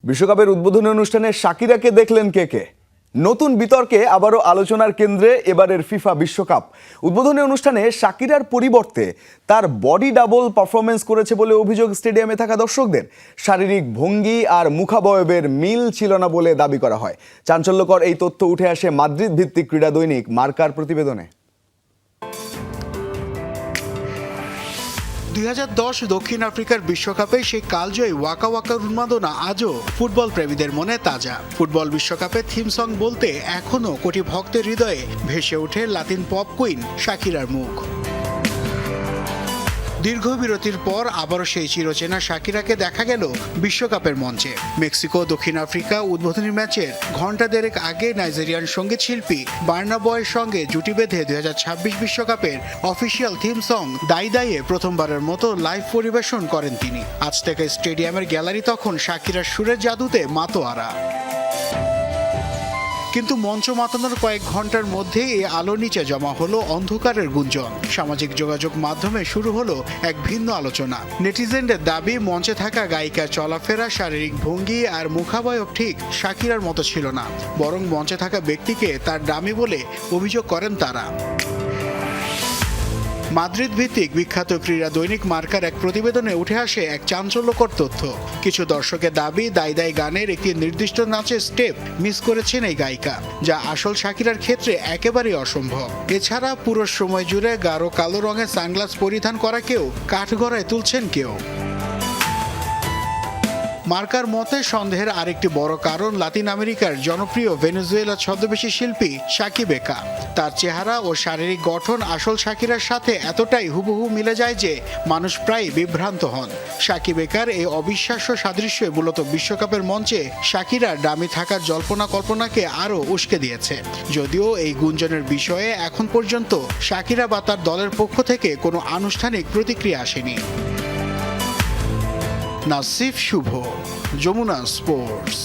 বিশ্বকাপের উদ্বোধনী অনুষ্ঠানে শাকিরাকে দেখলেন কে কে? নতুন বিতর্কে আবারও আলোচনার কেন্দ্রে এবারের ফিফা বিশ্বকাপ। উদ্বোধনী অনুষ্ঠানে শাকিরার পরিবর্তে তার বডি ডাবল পারফরমেন্স করেছে বলে অভিযোগ স্টেডিয়ামে থাকা দর্শকদের। শারীরিক ভঙ্গি আর মুখাবয়বের মিল ছিল না বলে দাবি করা হয়। চাঞ্চল্যকর এই তথ্য উঠে আসে মাদ্রিদ ভিত্তিক ক্রীড়া দৈনিক মার্কার প্রতিবেদনে। 2010 দক্ষিণ আফ্রিকার বিশ্বকাপে সেই কালজয়ী ওয়াকা ওয়াকা উন্মাদনা আজও ফুটবল প্রেমীদের মনে তাজা। ফুটবল বিশ্বকাপে থিম সং বলতে এখনও কোটি ভক্তের হৃদয়ে ভেসে ওঠে লাতিন পপ কুইন শাকিরার মুখ। দীর্ঘ বিরতির পর আবারও সেই চিরচেনা শাকিরাকে দেখা গেল বিশ্বকাপের মঞ্চে। মেক্সিকো দক্ষিণ আফ্রিকা উদ্বোধনী ম্যাচের ঘণ্টা দেড়েক আগে নাইজেরিয়ান সঙ্গীত শিল্পী বার্না বয়ের সঙ্গে জুটি বেঁধে 2026 বিশ্বকাপের অফিসিয়াল থিম সং দাই দাইয়ে প্রথমবারের মতো লাইভ পরিবেশন করেন তিনি। আজ থেকে স্টেডিয়ামের গ্যালারি তখন শাকিরার সুরের জাদুতে মাতোয়ারা। কিন্তু মঞ্চ মাতানোর কয়েক ঘন্টার মধ্যে এই আলো নিচে জমা হলো অন্ধকারের গুঞ্জন। সামাজিক যোগাযোগ মাধ্যমে শুরু হলো এক ভিন্ন আলোচনা। নেটিজেনদের দাবি, মঞ্চে থাকা গায়িকার চলাফেরা, শারীরিক ভঙ্গি আর মুখাবয়ব ঠিক শাকিরার মতো ছিল না, বরং মঞ্চে থাকা ব্যক্তিকে তার দামি বলে অভিযোগ করেন তারা। মাদ্রিদ ভিত্তিক বিখ্যাত ক্রীড়া দৈনিক মার্কার এক প্রতিবেদনে উঠে আসে এক চাঞ্চল্যকর তথ্য। কিছু দর্শকের দাবি, দাই দাই গানের একটি নির্দিষ্ট নাচের স্টেপ মিস করেছেন এই গায়িকা, যা আসল শাকিরার ক্ষেত্রে একেবারেই অসম্ভব। এছাড়া পুরো সময় জুড়ে গাঢ় কালো রঙের সানগ্লাস পরিধান করাকেও কাঠগড়ায় তুলছেন কেউ। মার্কার মতে সন্দেহের আরেকটি বড় কারণ লাতিন আমেরিকার জনপ্রিয় ভেনেজুয়েলা ছদ্মবেশী শিল্পী শাকি বেকা। তার চেহারা ও শারীরিক গঠন আসল শাকিরার সাথে এতটাই হুবহু মিলে যায় যে মানুষ প্রায় বিভ্রান্ত হন। শাকি বেকার এই অবিশ্বাস্য সাদৃশ্য মূলত বিশ্বকাপের মঞ্চে শাকিরার দামি থাকার জল্পনা কল্পনাকে আরও উস্কে দিয়েছে। যদিও এই গুঞ্জনের বিষয়ে এখন পর্যন্ত শাকিরা বা তার দলের পক্ষ থেকে কোনো আনুষ্ঠানিক প্রতিক্রিয়া আসেনি। নাসিফ শুভ, যমুনা স্পোর্টস।